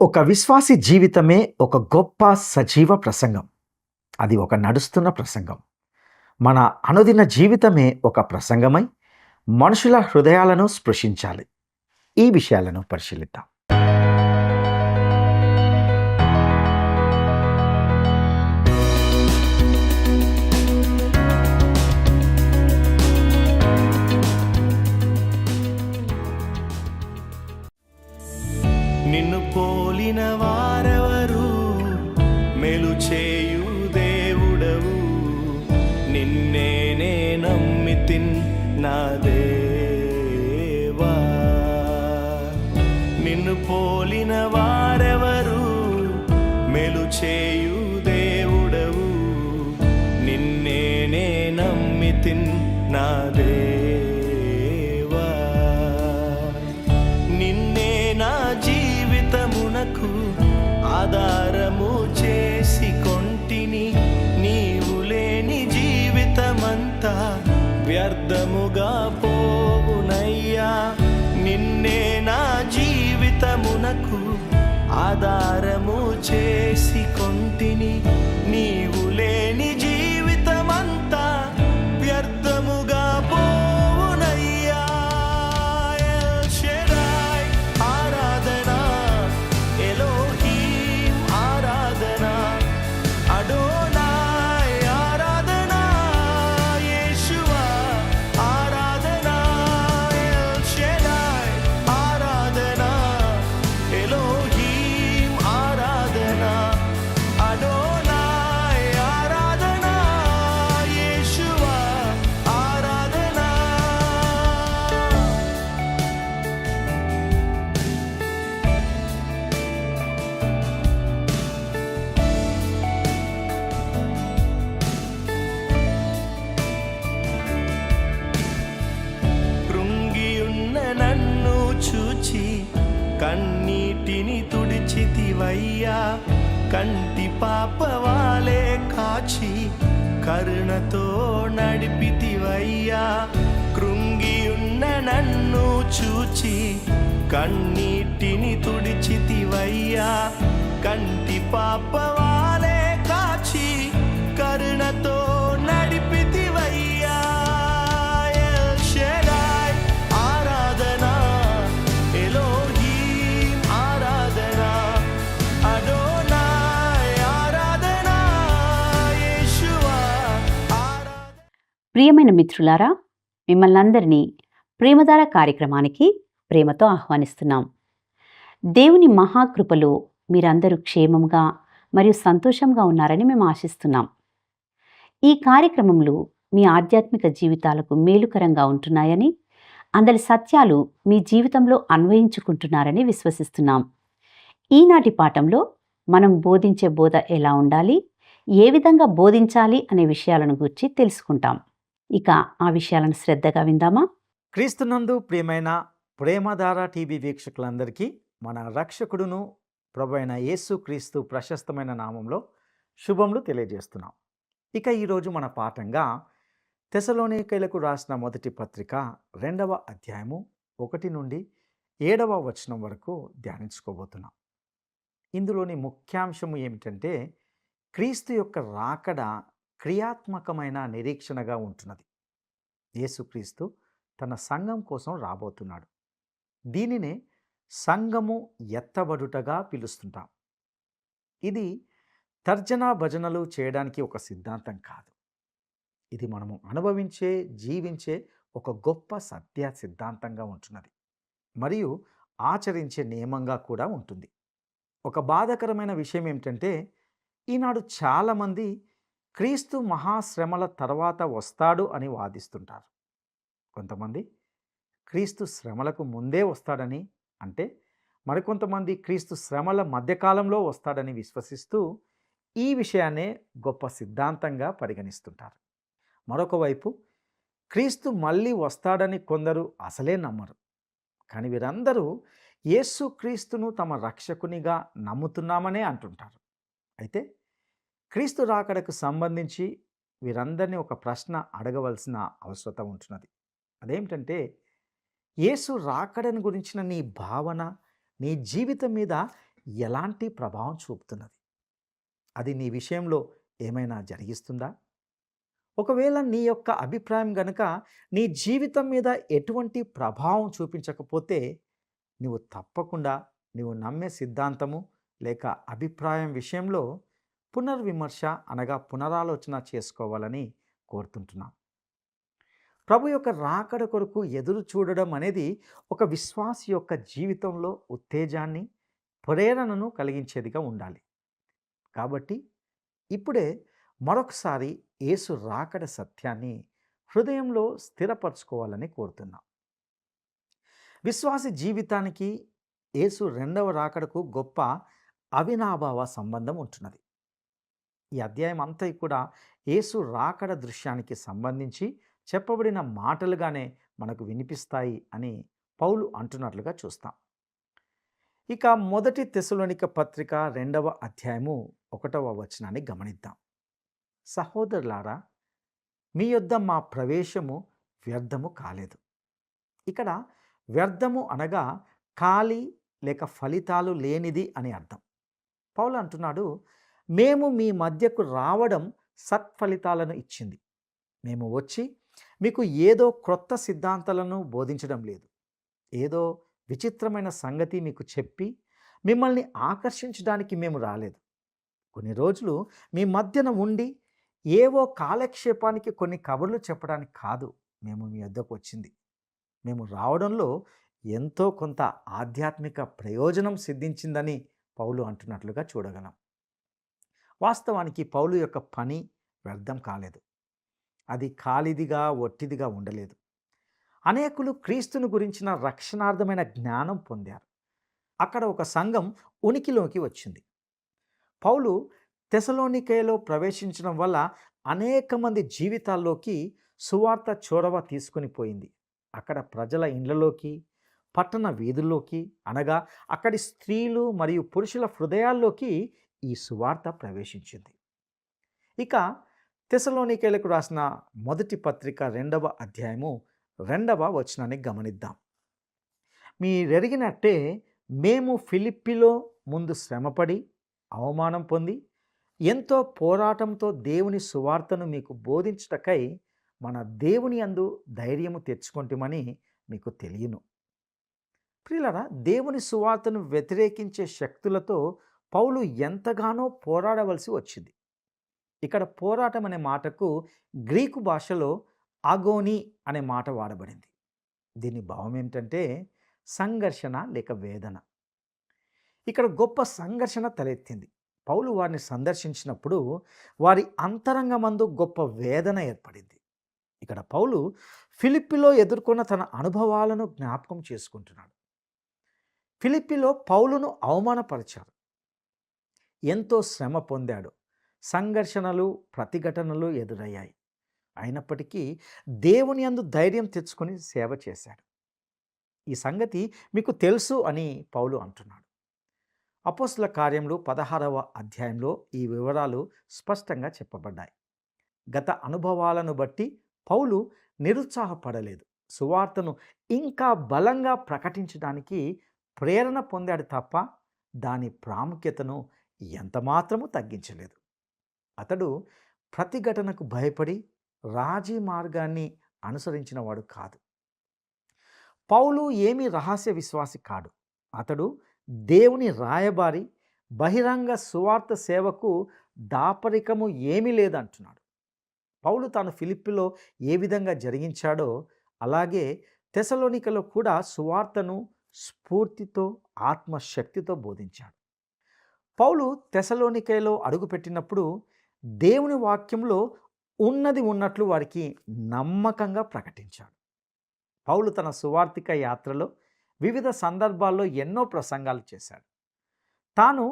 ఒక విశ్వాసి జీవితమే ఒక గొప్ప సజీవ ప్రసంగం. అది ఒక నడుస్తున్న ప్రసంగం. మన అనుదిన జీవితమే ఒక ప్రసంగమై మనుషుల హృదయాలను స్పృశించాలి. ఈ విషయాలను పరిశీలిద్దాం. నిన్ను పోలిన వారెవరు? మేలు చేయు దేవుడవు, నిన్నేనే నమ్మితిన్ నా దేవా. నిన్ను పోలిన వారెవరు? మేలు చేయు దేవుడవు, నిన్నేనే నమ్మితిన్ నా దేవా. నిన్నే నా జీవితమునకు ఆధారము చేసి కొంటిని. నీవు లేని జీవితమంతా వ్యర్థముగా పోవునయ్యా. నిన్నే నా జీవితమునకు ఆధారము చేసి కొంటిని. నీవు లేని జీవితమంతా వ్యర్థముగా పోవునయ్యా. ఎల్ షెడాయ్ ఆరాధన, ఎలోహీం ఆరాధన, అడోనాయ్ ఆరాధన, యేషువా ఆరాధన. ఎల్ షెడాయ్ ఆరాధన, ఎలోహీం ఆరాధన, అడోనాయ్ ఆరాధన, యేషువా ఆరాధన. కృంగియున్న నన్ను చూచి కన్నీటిని తుడిచితివయ్యా. కంటి పాపవాలే కాచి కరుణతో నడిపితివయ్యా. కృంగియున్న నన్ను చూచి కన్నీటిని తుడిచితివయ్యా. కంటి పాపవాలే కాచి కరుణతో నడిపితివయ్యా. ఎల్ షెడాయ్ ఆరాధన, ఎలోహీం ఆరాధన, అడోనాయ్ ఆరాధన, యేషువా ఆరాధన. ప్రియమైన మిత్రులారా, మిమ్మల్ని అందరినీ ప్రేమధార కార్యక్రమానికి ప్రేమతో ఆహ్వానిస్తున్నాం. దేవుని మహాకృపలో మీరందరూ క్షేమంగా మరియు సంతోషంగా ఉన్నారని మేము ఆశిస్తున్నాం. ఈ కార్యక్రమంలో మీ ఆధ్యాత్మిక జీవితాలకు మేలుకరంగా ఉంటున్నాయని, అందరి సత్యాలు మీ జీవితంలో అన్వయించుకుంటున్నారని విశ్వసిస్తున్నాం. ఈనాటి పాఠంలో మనం బోధించే బోధ ఎలా ఉండాలి, ఏ విధంగా బోధించాలి అనే విషయాలను గురించి తెలుసుకుంటాం. ఇక ఆ విషయాలను శ్రద్ధగా విందామా? క్రీస్తునందు ప్రియమైన ప్రేమధార టీవీ వీక్షకులందరికీ మన రక్షకుడును ప్రభు అయిన యేసు క్రీస్తు ప్రశస్తమైన నామంలో శుభములు తెలియజేస్తున్నాం. ఇక ఈరోజు మన పాఠంగా తెసలోనికైలకు రాసిన మొదటి పత్రిక 2వ అధ్యాయము 1 నుండి 7వ వచనం వరకు ధ్యానించుకోబోతున్నాం. ఇందులోని ముఖ్యాంశము ఏమిటంటే క్రీస్తు యొక్క రాకడ క్రియాత్మకమైన నిరీక్షణగా ఉంటున్నది. యేసుక్రీస్తు తన సంఘం కోసం రాబోతున్నాడు. దీనినే సంఘము ఎత్తబడుటగా పిలుస్తుంటాం. ఇది తర్జనా భజనలు చేయడానికి ఒక సిద్ధాంతం కాదు. ఇది మనము అనుభవించే, జీవించే ఒక గొప్ప సత్య సిద్ధాంతంగా ఉంటున్నది మరియు ఆచరించే నియమంగా కూడా ఉంటుంది. ఒక బాధాకరమైన విషయం ఏమిటంటే ఈనాడు చాలామంది క్రీస్తు మహాశ్రమల తర్వాత వస్తాడు అని వాదిస్తుంటారు. కొంతమంది క్రీస్తు శ్రమలకు ముందే వస్తాడని, అంటే మరికొంతమంది క్రీస్తు శ్రమల మధ్యకాలంలో వస్తాడని విశ్వసిస్తూ ఈ విషయాన్నే గొప్ప సిద్ధాంతంగా పరిగణిస్తుంటారు. మరొక వైపు క్రీస్తు మళ్ళీ వస్తాడని కొందరు అసలే నమ్మరు. కానీ వీరందరూ యేసుక్రీస్తును తమ రక్షకునిగా నమ్ముతున్నామనే అంటుంటారు. అయితే క్రీస్తు రాకడకు సంబంధించి వీరందరినీ ఒక ప్రశ్న అడగవలసిన అవసరం ఉంటున్నది. అదేమిటంటే యేసు రాకడని గురించిన నీ భావన, నీ జీవితం మీద ఎలాంటి ప్రభావం చూపుతున్నది? అది నీ విషయంలో ఏమైనా జరిగిస్తుందా? ఒకవేళ నీ యొక్క అభిప్రాయం గనుక నీ జీవితం మీద ఎటువంటి ప్రభావం చూపించకపోతే, నువ్వు తప్పకుండా నువ్వు నమ్మే సిద్ధాంతము లేక అభిప్రాయం విషయంలో పునర్విమర్శ అనగా పునరాలోచన చేసుకోవాలని కోరుతుంటున్నాను. ప్రభు యొక్క రాకడ కొరకు ఎదురు చూడడం అనేది ఒక విశ్వాసి యొక్క జీవితంలో ఉత్తేజాన్ని, ప్రేరణను కలిగించేదిగా ఉండాలి. కాబట్టి ఇప్పుడే మరొకసారి యేసు రాకడ సత్యాన్ని హృదయంలో స్థిరపరచుకోవాలని కోరుతున్నాం. విశ్వాసి జీవితానికి యేసు రెండవ రాకడకు గొప్ప అవినాభావ సంబంధం ఉంటున్నది. ఈ అధ్యాయం అంతా కూడా యేసు రాకడ దృశ్యానికి సంబంధించి చెప్పబడిన మాటలుగానే మనకు వినిపిస్తాయి అని పౌలు అంటున్నట్లుగా చూస్తాం. ఇక మొదటి తెస్సలోనిక పత్రిక 2వ అధ్యాయము 1వ వచనాన్ని గమనిద్దాం. సహోదరులారా, మీ యొద్ద మా ప్రవేశము వ్యర్థము కాలేదు. ఇక్కడ వ్యర్థము అనగా ఖాళీ లేక ఫలితాలు లేనిది అని అర్థం. పౌలు అంటున్నాడు, మేము మీ మధ్యకు రావడం సత్ఫలితాలను ఇచ్చింది. మేము వచ్చి మీకు ఏదో క్రొత్త సిద్ధాంతాలను బోధించడం లేదు. ఏదో విచిత్రమైన సంగతి మీకు చెప్పి మిమ్మల్ని ఆకర్షించడానికి మేము రాలేదు. కొన్ని రోజులు మీ మధ్యన ఉండి ఏవో కాలక్షేపానికి కొన్ని కబుర్లు చెప్పడానికి కాదు మేము మీ వద్దకు వచ్చింది. మేము రావడంలో ఎంతో కొంత ఆధ్యాత్మిక ప్రయోజనం సిద్ధించిందని పౌలు అంటున్నట్లుగా చూడగలం. వాస్తవానికి పౌలు యొక్క పని వ్యర్థం కాలేదు. అది ఖాళీదిగా ఒట్టిదిగా ఉండలేదు. అనేకులు క్రీస్తుని గురించిన రక్షణార్థమైన జ్ఞానం పొందారు. అక్కడ ఒక సంఘం ఉనికిలోకి వచ్చింది. పౌలు తెసలోనికేలో ప్రవేశించడం వల్ల అనేక మంది జీవితాల్లోకి సువార్త చొరవ తీసుకుని పోయింది. అక్కడ ప్రజల ఇండ్లలోకి, పట్టణ వీధుల్లోకి అనగా అక్కడి స్త్రీలు మరియు పురుషుల హృదయాల్లోకి ఈ సువార్త ప్రవేశించింది. ఇక తెసలోనికేలకు రాసిన మొదటి పత్రిక 2వ అధ్యాయము 2వ వచనాన్ని గమనిద్దాం. మీరెరిగినట్టే మేము ఫిలిప్పిలో ముందు శ్రమపడి అవమానం పొంది ఎంతో పోరాటంతో దేవుని సువార్తను మీకు బోధించుటకై మన దేవుని యందు ధైర్యము తెచ్చుకొంటిమని మీకు తెలియను. ప్రియులారా, దేవుని సువార్తను వ్యతిరేకించే శక్తులతో పౌలు ఎంతగానో పోరాడవలసి వచ్చింది. ఇక్కడ పోరాటం అనే మాటకు గ్రీకు భాషలో ఆగోని అనే మాట వాడబడింది. దీని భావం ఏమిటంటే సంఘర్షణ లేక వేదన. ఇక్కడ గొప్ప సంఘర్షణ తలెత్తింది. పౌలు వారిని సందర్శించినప్పుడు వారి అంతరంగమందు గొప్ప వేదన ఏర్పడింది. ఇక్కడ పౌలు ఫిలిప్పిలో ఎదుర్కొన్న తన అనుభవాలను జ్ఞాపకం చేసుకుంటున్నాడు. ఫిలిప్పిలో పౌలును అవమానపరిచారు, ఎంతో శ్రమ పొందాడు, సంఘర్షణలు ప్రతిఘటనలు ఎదురయ్యాయి. అయినప్పటికీ దేవుని యందు ధైర్యం తెచ్చుకొని సేవ చేశాడు. ఈ సంగతి మీకు తెలుసు అని పౌలు అంటున్నాడు. అపోస్తల కార్యములు 16వ అధ్యాయంలో ఈ వివరాలు స్పష్టంగా చెప్పబడ్డాయి. గత అనుభవాలను బట్టి పౌలు నిరుత్సాహపడలేదు. సువార్తను ఇంకా బలంగా ప్రకటించడానికి ప్రేరణ పొందాడు తప్ప దాని ప్రాముఖ్యతను ఎంతమాత్రము తగ్గించలేదు. అతడు ప్రతిఘటనకు భయపడి రాజీ మార్గాన్ని అనుసరించిన వాడు కాదు. పౌలు ఏమీ రహస్య విశ్వాసి కాడు. అతడు దేవుని రాయబారి. బహిరంగ సువార్త సేవకు దాపరికము ఏమీ లేదంటున్నాడు. పౌలు తాను ఫిలిప్పిలో ఏ విధంగా జరిగించాడో అలాగే తెసలోనికలో కూడా సువార్తను స్ఫూర్తితో ఆత్మశక్తితో బోధించాడు. పౌలు తెసలోనికలో అడుగుపెట్టినప్పుడు దేవుని వాక్యంలో ఉన్నది ఉన్నట్లు వారికి నమ్మకంగా ప్రకటించాడు. పౌలు తన సువార్తిక యాత్రలో వివిధ సందర్భాల్లో ఎన్నో ప్రసంగాలు చేశాడు. తాను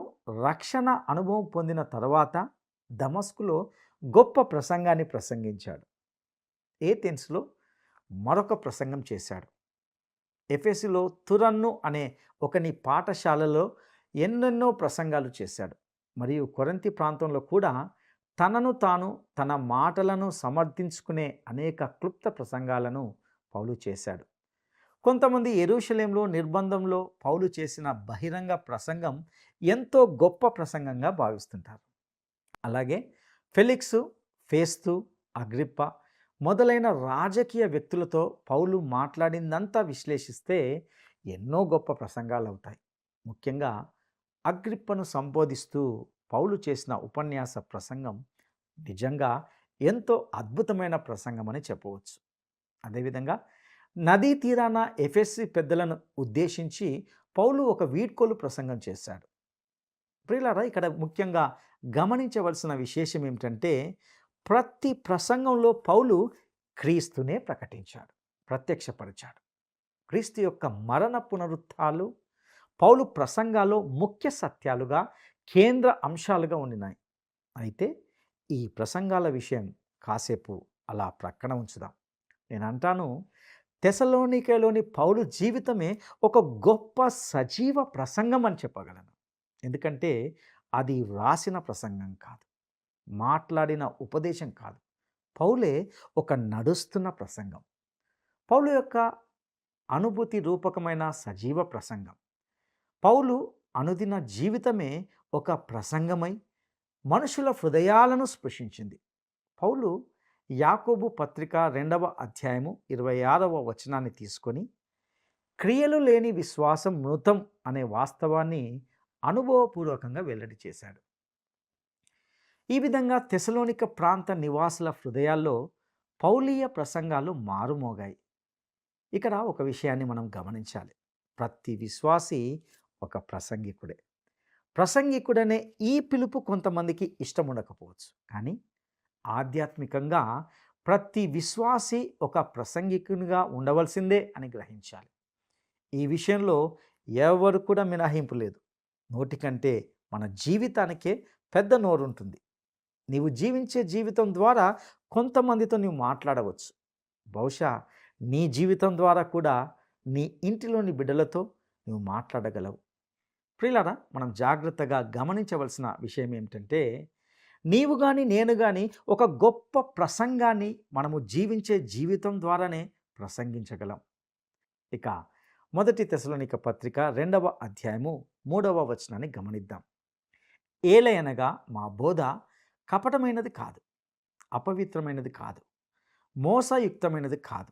రక్షణ అనుభవం పొందిన తర్వాత దమస్కులో గొప్ప ప్రసంగాన్ని ప్రసంగించాడు. ఏథెన్స్లో మరొక ప్రసంగం చేశాడు. ఎఫెసులో తురన్ను అనే ఒకని పాఠశాలలో ఎన్నెన్నో ప్రసంగాలు చేశాడు. మరియు కొరింథీ ప్రాంతంలో కూడా తనను తాను తన మాటలను సమర్థించుకునే అనేక క్లుప్త ప్రసంగాలను పౌలు చేశాడు. కొంతమంది యెరూషలేంలో నిర్బంధంలో పౌలు చేసిన బహిరంగ ప్రసంగం ఎంతో గొప్ప ప్రసంగంగా భావిస్తుంటారు. అలాగే ఫెలిక్సు, ఫేస్తు, అగ్రిప్ప మొదలైన రాజకీయ వ్యక్తులతో పౌలు మాట్లాడిందంతా విశ్లేషిస్తే ఎన్నో గొప్ప ప్రసంగాలు అవుతాయి. ముఖ్యంగా అగ్రిప్పను సంబోధిస్తూ పౌలు చేసిన ఉపన్యాస ప్రసంగం నిజంగా ఎంతో అద్భుతమైన ప్రసంగం అని చెప్పవచ్చు. అదేవిధంగా నదీ తీరాన ఎఫెసీ పెద్దలను ఉద్దేశించి పౌలు ఒక వీడ్కోలు ప్రసంగం చేశాడు. ప్రియులారా, ఇక్కడ ముఖ్యంగా గమనించవలసిన విశేషం ఏమిటంటే ప్రతి ప్రసంగంలో పౌలు క్రీస్తునే ప్రకటించాడు, ప్రత్యక్షపరిచాడు. క్రీస్తు యొక్క మరణ పునరుత్థాలు పౌలు ప్రసంగాల్లో ముఖ్య సత్యాలుగా, కేంద్ర అంశాలుగా ఉండినాయి. అయితే ఈ ప్రసంగాల విషయం కాసేపు అలా ప్రక్కన ఉంచుదాం. నేను అంటాను, తెసలోనికలోని పౌలు జీవితమే ఒక గొప్ప సజీవ ప్రసంగం అని చెప్పగలను. ఎందుకంటే అది వ్రాసిన ప్రసంగం కాదు, మాట్లాడిన ఉపదేశం కాదు. పౌలే ఒక నడుస్తున్న ప్రసంగం. పౌలు యొక్క అనుభూతి రూపకమైన సజీవ ప్రసంగం. పౌలు అనుదిన జీవితమే ఒక ప్రసంగమై మనుషుల హృదయాలను స్పృశించింది. పౌలు యాకోబు పత్రిక 2వ అధ్యాయము 26వ వచనాన్ని తీసుకొని క్రియలు లేని విశ్వాసం మృతం అనే వాస్తవాన్ని అనుభవపూర్వకంగా వెల్లడి చేశాడు. ఈ విధంగా తెసలోనిక ప్రాంత నివాసుల హృదయాల్లో పౌలీయ ప్రసంగాలు మారుమోగాయి. ఇక్కడ ఒక విషయాన్ని మనం గమనించాలి. ప్రతి విశ్వాసి ఒక ప్రసంగికుడే. ప్రసంగికుడనే ఈ పిలుపు కొంతమందికి ఇష్టం ఉండకపోవచ్చు, కానీ ఆధ్యాత్మికంగా ప్రతి విశ్వాసి ఒక ప్రసంగికునిగా ఉండవలసిందే అని గ్రహించాలి. ఈ విషయంలో ఎవరు కూడా మినహాయింపు లేదు. నోటికంటే మన జీవితానికే పెద్ద నోరు ఉంటుంది. నీవు జీవించే జీవితం ద్వారా కొంతమందితో నీవు మాట్లాడవచ్చు. బహుశా నీ జీవితం ద్వారా కూడా నీ ఇంటిలోని బిడ్డలతో నువ్వు మాట్లాడగలవు. ప్రియులారా, మనం జాగ్రత్తగా గమనించవలసిన విషయం ఏమిటంటే నీవు కానీ నేను కానీ ఒక గొప్ప ప్రసంగాన్ని మనము జీవించే జీవితం ద్వారానే ప్రసంగించగలం. ఇక 1 తెసలోనిక పత్రిక 2వ అధ్యాయము 3వ వచనాన్ని గమనిద్దాం. ఏలయనగా మా బోధ కపటమైనది కాదు, అపవిత్రమైనది కాదు, మోసయుక్తమైనది కాదు.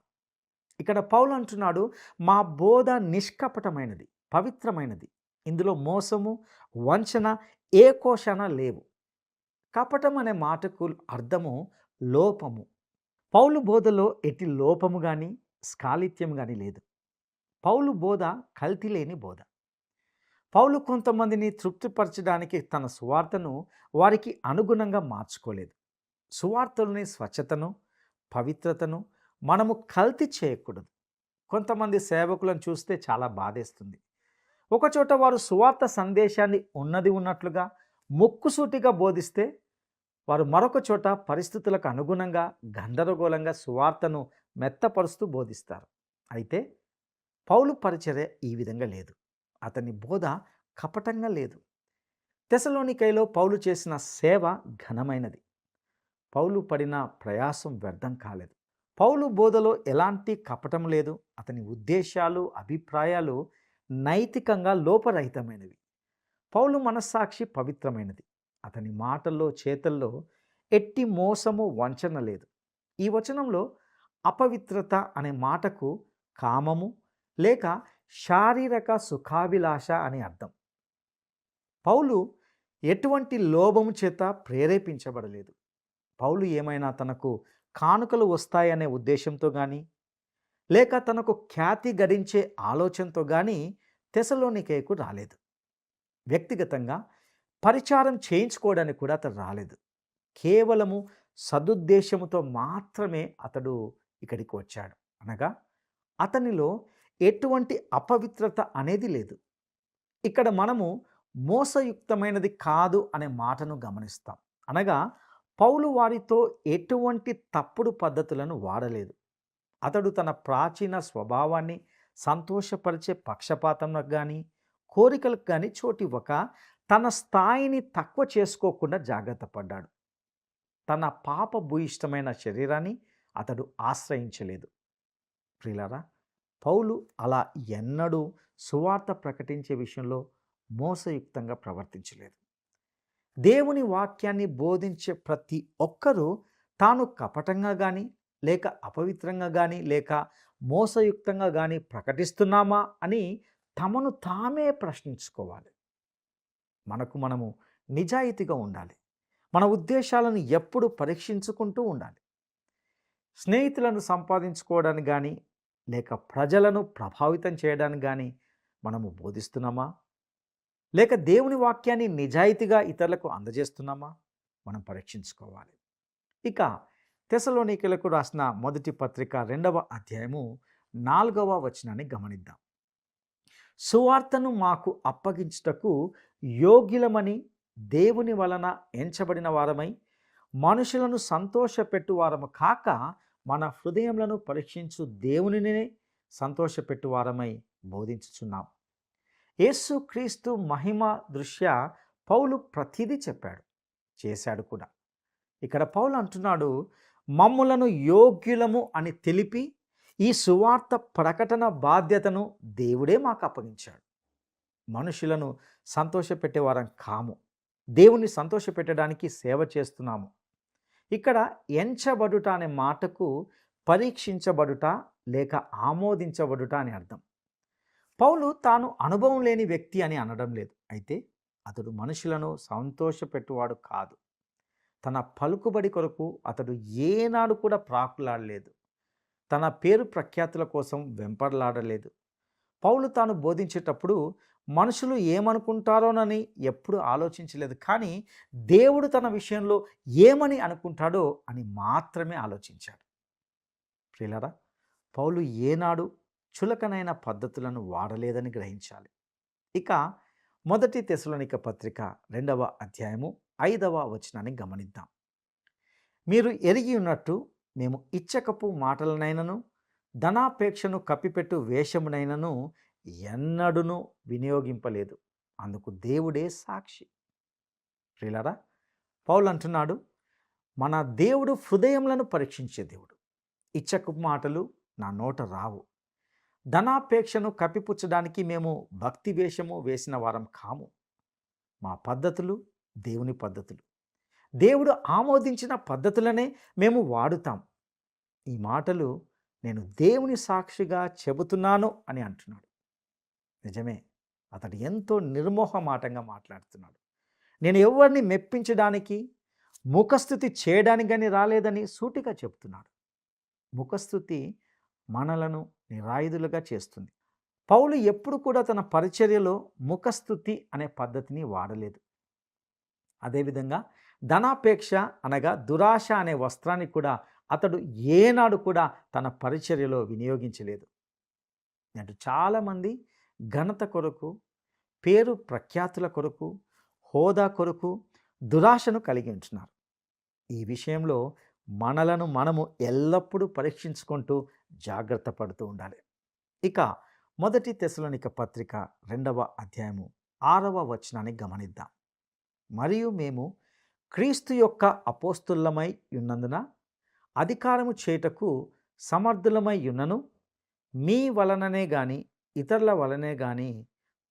ఇక్కడ పౌలు అంటున్నాడు, మా బోధ నిష్కపటమైనది, పవిత్రమైనది. ఇందులో మోసము, వంచన ఏ కోశాన లేవు. కపటం అనే మాటకు అర్థము లోపము. పౌలు బోధలో ఎట్టి లోపము కానీ స్కాలిత్యం కానీ లేదు. పౌలు బోధ కల్తీ లేని బోధ. పౌలు కొంతమందిని తృప్తిపరచడానికి తన సువార్తను వారికి అనుగుణంగా మార్చుకోలేదు. సువార్తలోని స్వచ్ఛతను, పవిత్రతను మనము కల్తీ చేయకూడదు. కొంతమంది సేవకులను చూస్తే చాలా బాధేస్తుంది. ఒకచోట వారు సువార్త సందేశాన్ని ఉన్నది ఉన్నట్లుగా ముక్కుసూటిగా బోధిస్తే వారు మరొక చోట పరిస్థితులకు అనుగుణంగా గందరగోళంగా సువార్తను మెత్తపరుస్తూ బోధిస్తారు. అయితే పౌలు పరిచర్య ఈ విధంగా లేదు. అతని బోధ కపటంగా లేదు. తెసలోనికైలో పౌలు చేసిన సేవ ఘనమైనది. పౌలు పడిన ప్రయాసం వ్యర్థం కాలేదు. పౌలు బోధలో ఎలాంటి కపటం లేదు. అతని ఉద్దేశాలు, అభిప్రాయాలు నైతికంగా లోపరహితమైనవి. పౌలు మనస్సాక్షి పవిత్రమైనది. అతని మాటల్లో, చేతల్లో ఎట్టి మోసము, వంచన లేదు. ఈ వచనంలో అపవిత్రత అనే మాటకు కామము లేక శారీరక సుఖాభిలాష అని అర్థం. పౌలు ఎటువంటి లోభము చేత ప్రేరేపించబడలేదు. పౌలు ఏమైనా తనకు కానుకలు వస్తాయనే ఉద్దేశంతో కానీ లేక తనకు ఖ్యాతి గడించే ఆలోచనతో కానీ తెసలోనికేకు రాలేదు. వ్యక్తిగతంగా పరిచారం చేయించుకోవడానికి కూడా అతడు రాలేదు. కేవలము సదుద్దేశముతో మాత్రమే అతడు ఇక్కడికి వచ్చాడు. అనగా అతనిలో ఎటువంటి అపవిత్రత అనేది లేదు. ఇక్కడ మనము మోసయుక్తమైనది కాదు అనే మాటను గమనిస్తాం. అనగా పౌలు వారితో ఎటువంటి తప్పుడు పద్ధతులను వాడలేదు. అతడు తన ప్రాచీన స్వభావాన్ని సంతోషపరిచే పక్షపాతంకు కానీ కోరికలకు కానీ చోటివ్వక తన స్థాయిని తక్కువ చేసుకోకుండా జాగ్రత్త పడ్డాడు. తన పాపభూయిష్టమైన శరీరాన్ని అతడు ఆశ్రయించలేదు. ప్రియులారా, పౌలు అలా ఎన్నడూ సువార్త ప్రకటించే విషయంలో మోసయుక్తంగా ప్రవర్తించలేదు. దేవుని వాక్యాన్ని బోధించే ప్రతి ఒక్కరూ తాను కపటంగా కానీ, లేక అపవిత్రంగా కానీ, లేక మోసయుక్తంగా కానీ ప్రకటిస్తున్నామా అని తమను తామే ప్రశ్నించుకోవాలి. మనము నిజాయితీగా ఉండాలి. మన ఉద్దేశాలను ఎప్పుడు పరీక్షించుకుంటూ ఉండాలి. స్నేహితులను సంపాదించుకోవడానికి కానీ, లేక ప్రజలను ప్రభావితం చేయడానికి కానీ మనము బోధిస్తున్నామా? లేక దేవుని వాక్యాన్ని నిజాయితీగా ఇతరులకు అందజేస్తున్నామా? మనం పరీక్షించుకోవాలి. ఇక తెస్సలోనికీయులకు రాసిన మొదటి పత్రిక 2వ అధ్యాయము 4వ వచనాన్ని గమనిద్దాం. సువార్తను మాకు అప్పగించుటకు యోగ్యులమని దేవుని వలన ఎంచబడిన వారమై, మనుషులను సంతోషపెట్టు వారము కాక, మన హృదయములను పరీక్షించు దేవునినే సంతోషపెట్టు వారమై బోధించుచున్నాం. యేసుక్రీస్తు మహిమ దృష్ట్యా పౌలు ప్రతిదీ చెప్పాడు, చేశాడు కూడా. ఇక్కడ పౌలు అంటున్నాడు, మమ్ములను యోగ్యులము అని తెలిపి ఈ సువార్త ప్రకటన బాధ్యతను దేవుడే మాకు అప్పగించాడు. మనుషులను సంతోషపెట్టేవారం కాము, దేవుని సంతోషపెట్టడానికి సేవ చేస్తున్నాము. ఇక్కడ ఎంచబడుట అనే మాటకు పరీక్షించబడుట లేక ఆమోదించబడుట అని అర్థం. పౌలు తాను అనుభవం లేని వ్యక్తి అని అనడం లేదు. అయితే అతడు మనుషులను సంతోషపెట్టువాడు కాదు. తన పలుకుబడి కొరకు అతడు ఏనాడు కూడా ప్రాకులాడలేదు. తన పేరు ప్రఖ్యాతుల కోసం వెంపర్లాడలేదు. పౌలు తాను బోధించేటప్పుడు మనుషులు ఏమనుకుంటారోనని ఎప్పుడు ఆలోచించలేదు. కానీ దేవుడు తన విషయంలో ఏమని అనుకుంటాడో అని మాత్రమే ఆలోచించాడు. ప్రియులారా, పౌలు ఏనాడు చులకనైన పద్ధతులను వాడలేదని గ్రహించాలి. ఇక మొదటి తెస్సలోనిక పత్రిక 2వ అధ్యాయము 5వ వచనాన్ని గమనిద్దాం. మీరు ఎరిగి ఉన్నట్టు మేము ఇచ్చకపు మాటలనైనను ధనాపేక్షను కప్పిపెట్టు వేషమునైనను ఎన్నడూను వినియోగింపలేదు. అందుకు దేవుడే సాక్షి. ప్రియులారా, పౌలు అంటున్నాడు, మన దేవుడు హృదయములను పరీక్షించే దేవుడు. ఇచ్చకపు మాటలు నా నోట రావు. ధనాపేక్షను కప్పిపుచ్చడానికి మేము భక్తి వేషము వేసిన వారం కాము. మా పద్ధతులు దేవుని పద్ధతులు, దేవుడు ఆమోదించిన పద్ధతులనే మేము వాడుతాం. ఈ మాటలు నేను దేవుని సాక్షిగా చెబుతున్నాను అని అంటున్నాడు. నిజమే, అతడు ఎంతో నిర్మోహమాటంగా మాట్లాడుతున్నాడు. నేను ఎవరిని మెప్పించడానికి, ముఖస్థుతి చేయడానికి కానీ రాలేదని సూటిగా చెప్తున్నాడు. ముఖస్థుతి మనలను నిరాయుధులుగా చేస్తుంది. పౌలు ఎప్పుడు కూడా తన పరిచర్యలో ముఖస్థుతి అనే పద్ధతిని వాడలేదు. అదేవిధంగా ధనాపేక్ష అనగా దురాశ అనే వస్త్రాన్ని కూడా అతడు ఏనాడు కూడా తన పరిచర్యలో వినియోగించలేదు. అంటే చాలామంది ఘనత కొరకు, పేరు ప్రఖ్యాతుల కొరకు, హోదా కొరకు దురాశను కలిగి ఉంటున్నారు. ఈ విషయంలో మనలను మనము ఎల్లప్పుడూ పరీక్షించుకుంటూ జాగ్రత్త పడుతూ ఉండాలి. ఇక మొదటి తెస్సలోనిక పత్రిక 2వ అధ్యాయము 6వ వచనాన్ని గమనిద్దాం. మరియు మేము క్రీస్తు యొక్క అపోస్తులమై ఉన్నందున అధికారము చేయుటకు సమర్థులమై ఉన్నను, మీ వలననే గాని ఇతరుల వలనే గాని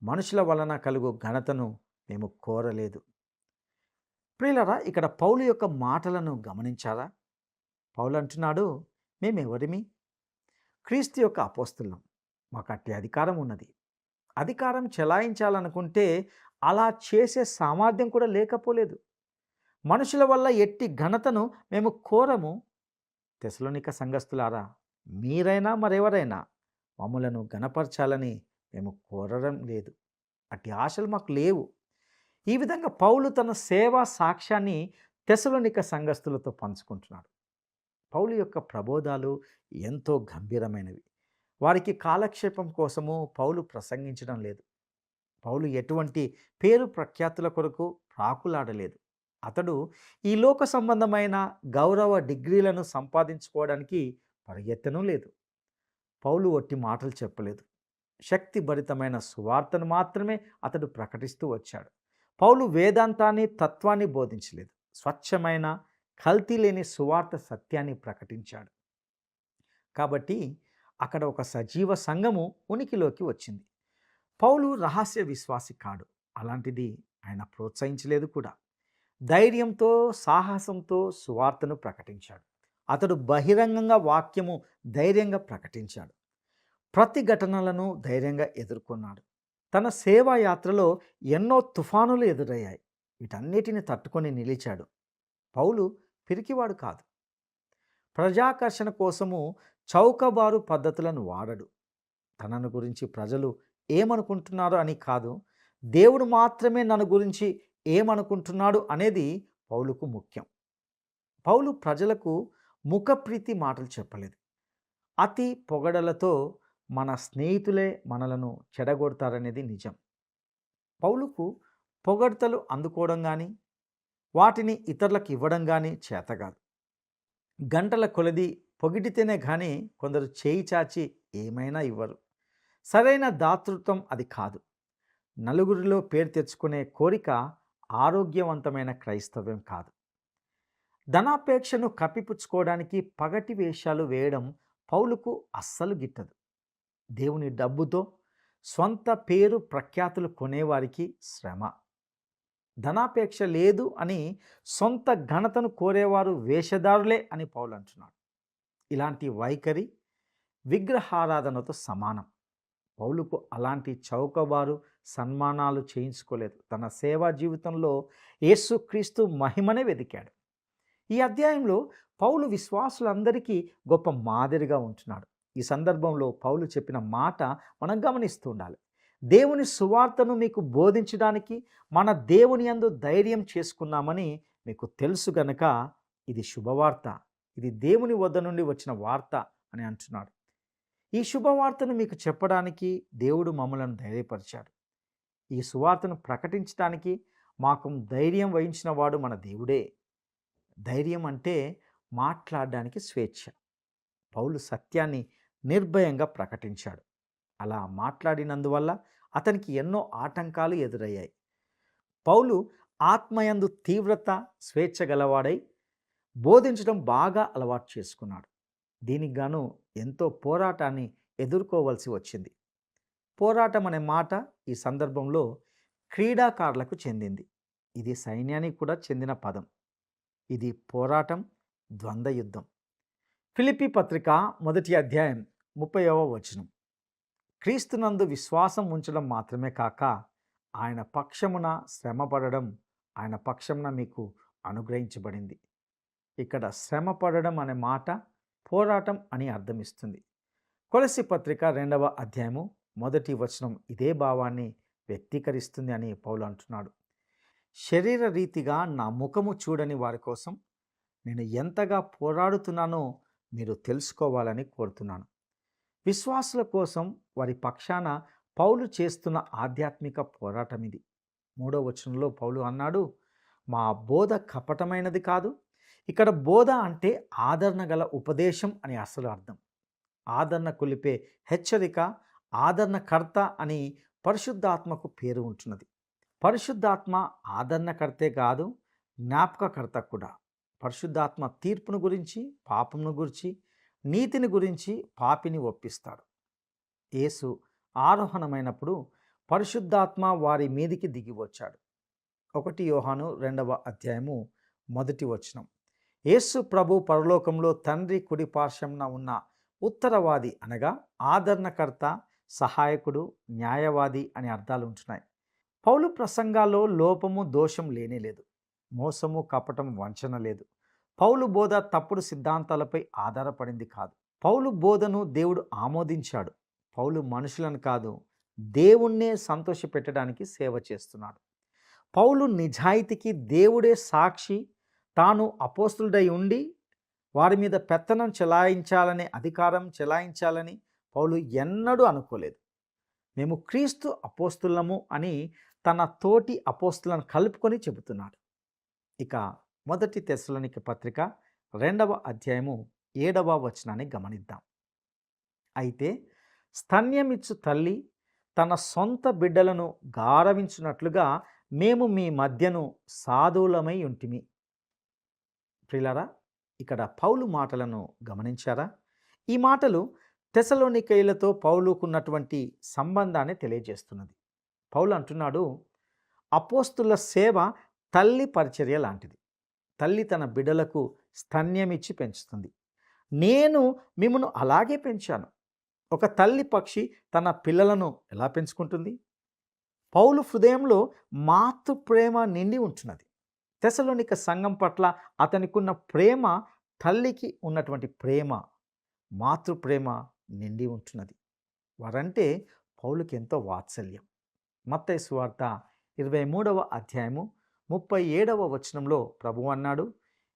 మనుషుల వలన కలుగు ఘనతను మేము కోరలేదు. ప్రియులారా, ఇక్కడ పౌలు యొక్క మాటలను గమనించారా? పౌలు అంటున్నాడు, మేమెవరిమి? క్రీస్తు యొక్క అపోస్తులం, మాకు అట్టి అధికారం ఉన్నది. అధికారం చెలాయించాలనుకుంటే అలా చేసే సామర్థ్యం కూడా లేకపోలేదు. మనుషుల వల్ల ఎట్టి ఘనతను మేము కోరము. తెస్సలోనిక సంఘస్థులారా, మీరైనా మరెవరైనా మమ్ములను ఘనపరచాలని మేము కోరడం లేదు. అట్టి ఆశలు మాకు లేవు. ఈ విధంగా పౌలు తన సేవా సాక్ష్యాన్ని తెస్సలోనిక సంఘస్థులతో పంచుకుంటున్నాడు. పౌలు యొక్క ప్రబోధాలు ఎంతో గంభీరమైనవి. వారికి కాలక్షేపం కోసము పౌలు ప్రసంగించడం లేదు. పౌలు ఎటువంటి పేరు ప్రఖ్యాతుల కొరకు ప్రాకులాడలేదు. అతడు ఈ లోక సంబంధమైన గౌరవ డిగ్రీలను సంపాదించుకోవడానికి పరిగెత్తనూ లేదు. పౌలు ఒట్టి మాటలు చెప్పలేదు. శక్తిభరితమైన సువార్తను మాత్రమే అతడు ప్రకటిస్తూ వచ్చాడు. పౌలు వేదాంతాన్ని, తత్వాన్ని బోధించలేదు. స్వచ్ఛమైన, కల్తీ లేని సువార్త సత్యాన్ని ప్రకటించాడు. కాబట్టి అక్కడ ఒక సజీవ సంఘము ఉనికిలోకి వచ్చింది. పౌలు రహస్య విశ్వాసి కాడు. అలాంటిది ఆయన ప్రోత్సహించలేదు కూడా. ధైర్యంతో, సాహసంతో సువార్తను ప్రకటించాడు. అతడు బహిరంగంగా వాక్యము ధైర్యంగా ప్రకటించాడు. ప్రతిఘటనలను ధైర్యంగా ఎదుర్కొన్నాడు. తన సేవా యాత్రలో ఎన్నో తుఫానులు ఎదురయ్యాయి. వీటన్నిటిని తట్టుకొని నిలిచాడు. పౌలు పిరికివాడు కాదు. ప్రజాకర్షణ కోసము చౌకబారు పద్ధతులను వాడడు. తనను గురించి ప్రజలు ఏమనుకుంటున్నారో అని కాదు, దేవుడు మాత్రమే నన్ను గురించి ఏమనుకుంటున్నాడు అనేది పౌలుకు ముఖ్యం. పౌలు ప్రజలకు ముఖప్రీతి మాటలు చెప్పలేదు. అతి పొగడలతో మన స్నేహితులే మనలను చెడగొడతారనేది నిజం. పౌలుకు పొగడ్తలు అందుకోవడం కానీ వాటిని ఇతరులకు ఇవ్వడం కానీ చేతగాదు. గంటల కొలది పొగిడితేనే కానీ కొందరు చేయి చాచి ఏమైనా ఇవ్వరు. సరైన దాతృత్వం అది కాదు. నలుగురిలో పేరు తెచ్చుకునే కోరిక ఆరోగ్యవంతమైన క్రైస్తవ్యం కాదు. ధనాపేక్షను కప్పిపుచ్చుకోవడానికి పగటి వేషాలు వేయడం పౌలుకు అస్సలు గిట్టదు. దేవుని డబ్బుతో స్వంత పేరు ప్రఖ్యాతులు కొనేవారికి శ్రమ. ధనాపేక్ష లేదు అని సొంత ఘనతను కోరేవారు వేషధారులే అని పౌలు అంటున్నాడు. ఇలాంటి వైఖరి విగ్రహారాధనతో సమానం. పౌలుకు అలాంటి చౌకబారు సన్మానాలు చేయించుకోలేదు. తన సేవా జీవితంలో యేసుక్రీస్తు మహిమనే వెదికాడు. ఈ అధ్యాయంలో పౌలు విశ్వాసులందరికీ గొప్ప మాదిరిగా ఉంటున్నాడు. ఈ సందర్భంలో పౌలు చెప్పిన మాట మనం గమనిస్తూ ఉండాలి. దేవుని సువార్తను మీకు బోధించడానికి మన దేవుని యందు ధైర్యం చేసుకున్నామని మీకు తెలుసు గనక ఇది శుభవార్త, ఇది దేవుని వద్ద నుండి వచ్చిన వార్త అని అంటున్నాడు. ఈ శుభవార్తను మీకు చెప్పడానికి దేవుడు మమ్మలను ధైర్యపరిచాడు. ఈ సువార్తను ప్రకటించడానికి మాకు ధైర్యం వహించిన వాడు మన దేవుడే. ధైర్యం అంటే మాట్లాడడానికి స్వేచ్ఛ. పౌలు సత్యాన్ని నిర్భయంగా ప్రకటించాడు. అలా మాట్లాడినందువల్ల అతనికి ఎన్నో ఆటంకాలు ఎదురయ్యాయి. పౌలు ఆత్మయందు తీవ్రత, స్వేచ్ఛ గలవాడై బోధించడం బాగా అలవాటు చేసుకున్నాడు. దీనికి గాను ఎంతో పోరాటాన్ని ఎదుర్కోవలసి వచ్చింది. పోరాటం అనే మాట ఈ సందర్భంలో క్రీడాకారులకు చెందింది. ఇది సైన్యానికి కూడా చెందిన పదం. ఇది పోరాటం, ద్వంద్వ యుద్ధం. ఫిలిప్పీ పత్రిక 1వ అధ్యాయం 30వ వచనం. క్రీస్తునందు విశ్వాసం ఉంచడం మాత్రమే కాక ఆయన పక్షమున శ్రమపడడం ఆయన పక్షమున మీకు అనుగ్రహించబడింది. ఇక్కడ శ్రమపడడం అనే మాట పోరాటం అని అర్థమిస్తుంది. కొలస్సీ పత్రిక 2వ అధ్యాయము 1వ వచనం ఇదే భావాన్ని వ్యక్తీకరిస్తుంది అని పౌలు అంటున్నాడు. శరీర రీతిగా నా ముఖము చూడని వారి కోసం నేను ఎంతగా పోరాడుతున్నానో మీరు తెలుసుకోవాలని కోరుతున్నాను. విశ్వాసుల కోసం వారి పక్షాన పౌలు చేస్తున్న ఆధ్యాత్మిక పోరాటం ఇది. 3వ వచనంలో పౌలు అన్నాడు, మా బోధ కపటమైనది కాదు. ఇక్కడ బోధ అంటే ఆదరణ గల ఉపదేశం అని అసలు అర్థం. ఆదరణ కొలిపే హెచ్చరిక, ఆదరణకర్త అని పరిశుద్ధాత్మకు పేరు ఉంటున్నది. పరిశుద్ధాత్మ ఆదరణకర్తే కాదు, జ్ఞాపకకర్త కూడా. పరిశుద్ధాత్మ తీర్పును గురించి, పాపమును గురించి, నీతిని గురించి పాపిని ఒప్పిస్తాడు. యేసు ఆరోహణమైనప్పుడు పరిశుద్ధాత్మ వారి మీదికి దిగి వచ్చాడు. 1 యోహాను 2వ అధ్యాయము 1వ వచనం. యేసు ప్రభు పరలోకంలో తండ్రి కుడి పార్శ్వమున ఉన్న ఉత్తరవాది అనగా ఆదరణకర్త, సహాయకుడు, న్యాయవాది అనే అర్థాలు ఉంటున్నాయి. పౌలు ప్రసంగాల్లో లోపము, దోషం లేనేలేదు. మోసము, కపటం, వంచన లేదు. పౌలు బోధ తప్పుడు సిద్ధాంతాలపై ఆధారపడింది కాదు. పౌలు బోధను దేవుడు ఆమోదించాడు. పౌలు మనుషులను కాదు, దేవుణ్ణే సంతోషపెట్టడానికి సేవ చేస్తున్నాడు. పౌలు నిజాయితీకి దేవుడే సాక్షి. తాను అపోస్తులుడై ఉండి వారి మీద పెత్తనం చెలాయించాలనే అధికారం చెలాయించాలని పౌలు ఎన్నడూ అనుకోలేదు. మేము క్రీస్తు అపోస్తులము అని తన తోటి అపోస్తులను కలుపుకొని చెబుతున్నాడు. ఇక 1 తెస్సలోనిక పత్రిక 2వ అధ్యాయము 7వ వచనాన్ని గమనిద్దాం. అయితే స్తన్యమిచ్చు తల్లి తన సొంత బిడ్డలను గారవించున్నట్లుగా మేము మీ మధ్యను సాధువులమై ఉంటిమి. ప్రియులారా, ఇక్కడ పౌలు మాటలను గమనించారా? ఈ మాటలు తెసలోనికయులతో పౌలుకున్నటువంటి సంబంధాన్ని తెలియజేస్తున్నది. పౌలు అంటున్నాడు, అపోస్తుల సేవ తల్లి పరిచర్య లాంటిది. తల్లి తన బిడ్డలకు స్తన్యమిచ్చి పెంచుతుంది. నేను మిమ్మను అలాగే పెంచాను. ఒక తల్లి పక్షి తన పిల్లలను ఎలా పెంచుకుంటుంది? పౌలు హృదయంలో మాతృ ప్రేమ నిండి ఉంటున్నది. తెసలోనిక సంఘం పట్ల అతనికున్న ప్రేమ తల్లికి ఉన్నటువంటి ప్రేమ, మాతృ ప్రేమ నిండి ఉంటున్నది. వారంటే పౌలుకి ఎంతో వాత్సల్యం. మత్తయి సువార్త 23వ అధ్యాయము 37వ వచనంలో ప్రభువు అన్నాడు,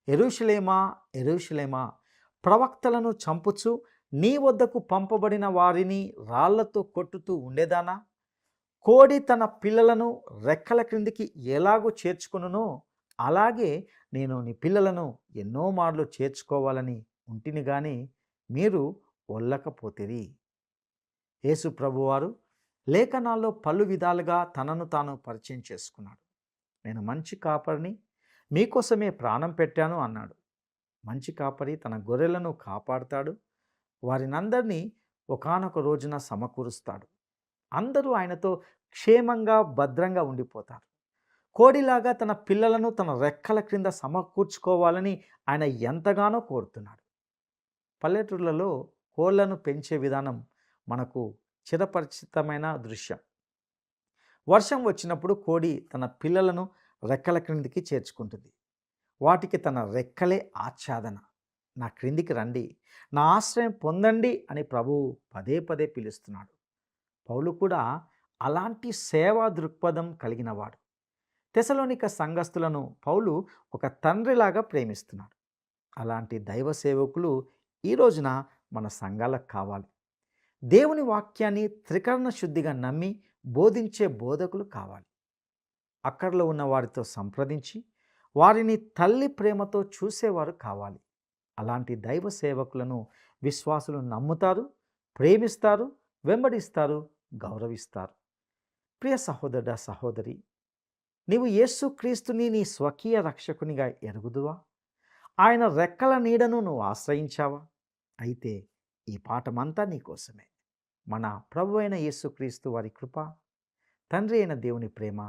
యెరూషలేమా యెరూషలేమా, ప్రవక్తలను చంపుచు నీ వద్దకు పంపబడిన వారిని రాళ్లతో కొట్టుతూ ఉండేదానా? కోడి తన పిల్లలను రెక్కల క్రిందికి ఎలాగో చేర్చుకొనునో అలాగే నేను నీ పిల్లలను ఎన్నో మార్లు చేర్చుకోవాలని ఉంటిని గాని మీరు ఒల్లకపోతిరి. యేసు ప్రభువారు లేఖనాల్లో పలు విధాలుగా తనను తాను పరిచయం చేసుకున్నాడు. నేను మంచి కాపరిని, మీకోసమే ప్రాణం పెట్టాను అన్నాడు. మంచి కాపరి తన గొర్రెలను కాపాడుతాడు, వారినందరినీ ఒకానొక రోజున సమకూరుస్తాడు. అందరూ ఆయనతో క్షేమంగా భద్రంగా ఉండిపోతారు. కోడిలాగా తన పిల్లలను తన రెక్కల క్రింద సమకూర్చుకోవాలని ఆయన ఎంతగానో కోరుతున్నాడు. పల్లెటూళ్ళలో కోళ్లను పెంచే విధానం మనకు చిరపరిచితమైన దృశ్యం. వర్షం వచ్చినప్పుడు కోడి తన పిల్లలను రెక్కల క్రిందికి చేర్చుకుంటుంది. వాటికి తన రెక్కలే ఆచ్ఛాదన. నా క్రిందికి రండి, నా ఆశ్రయం పొందండి అని ప్రభువు పదే పదే పిలుస్తున్నాడు. పౌలు కూడా అలాంటి సేవా దృక్పథం కలిగినవాడు. తెసలోనిక సంఘస్థులను పౌలు ఒక తండ్రిలాగా ప్రేమిస్తున్నాడు. అలాంటి దైవ సేవకులు ఈ రోజున మన సంఘాలకు కావాలి. దేవుని వాక్యాన్ని త్రికరణ శుద్ధిగా నమ్మి బోధించే బోధకులు కావాలి. అక్కడలో ఉన్న వారితో సంప్రదించి వారిని తల్లి ప్రేమతో చూసేవారు కావాలి. అలాంటి దైవ సేవకులను విశ్వాసులు నమ్ముతారు, ప్రేమిస్తారు, వెంబడిస్తారు, గౌరవిస్తారు. ప్రియ సహోదరుడా, సహోదరి, నీవు యేసుక్రీస్తుని నీ స్వకీయ రక్షకునిగా ఎరుగుదువా? ఆయన రెక్కల నీడను నువ్వు ఆశ్రయించావా? అయితే ఈ పాఠమంతా నీకోసమే. మన ప్రభు అయిన యేసుక్రీస్తు వారి కృప, తండ్రి అయిన దేవుని ప్రేమ,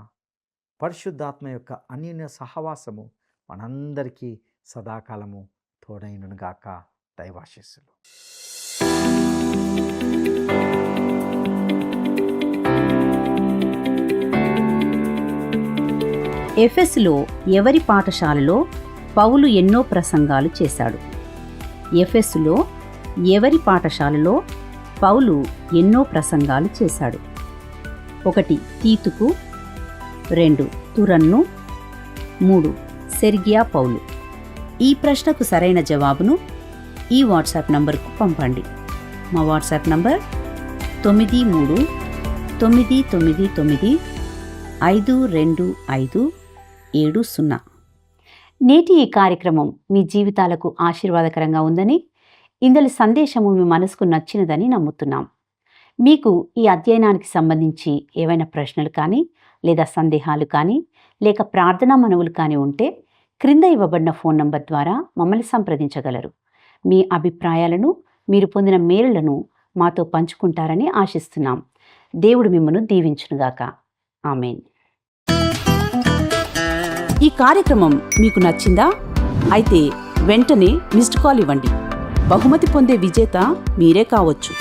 పరిశుద్ధాత్మ యొక్క అన్యోన్య సహవాసము మనందరికీ సదాకాలము తోడైనగాక. దైవాశీస్సులు. ఎఫెసులో ఎవరి పాఠశాలలో పౌలు ఎన్నో ప్రసంగాలు చేశాడు. ఎఫెసులో ఎవరి పాఠశాలలో పౌలు ఎన్నో ప్రసంగాలు చేశాడు. 1 తీతుకు, 2 తురన్ను, 3 సెర్గియా పౌలు. ఈ ప్రశ్నకు సరైన జవాబును ఈ వాట్సాప్ నంబర్కు పంపండి. మా వాట్సాప్ నంబర్ 9399952570. నేటి ఈ కార్యక్రమం మీ జీవితాలకు ఆశీర్వాదకరంగా ఉందని, ఇందులో సందేశము మీ మనసుకు నచ్చినదని నమ్ముతున్నాం. మీకు ఈ అధ్యయనానికి సంబంధించి ఏవైనా ప్రశ్నలు కానీ, లేదా సందేహాలు కానీ, లేక ప్రార్థనా మనవులు కానీ ఉంటే క్రింద ఇవ్వబడిన ఫోన్ నంబర్ ద్వారా మమ్మల్ని సంప్రదించగలరు. మీ అభిప్రాయాలను, మీరు పొందిన మేలులను మాతో పంచుకుంటారని ఆశిస్తున్నాం. దేవుడు మిమ్మల్ని దీవించునుగాక. ఆమేన్. ఈ కార్యక్రమం మీకు నచ్చిందా? అయితే వెంటనే మిస్డ్ కాల్ ఇవ్వండి. బహుమతి పొందే విజేత మీరే కావచ్చు.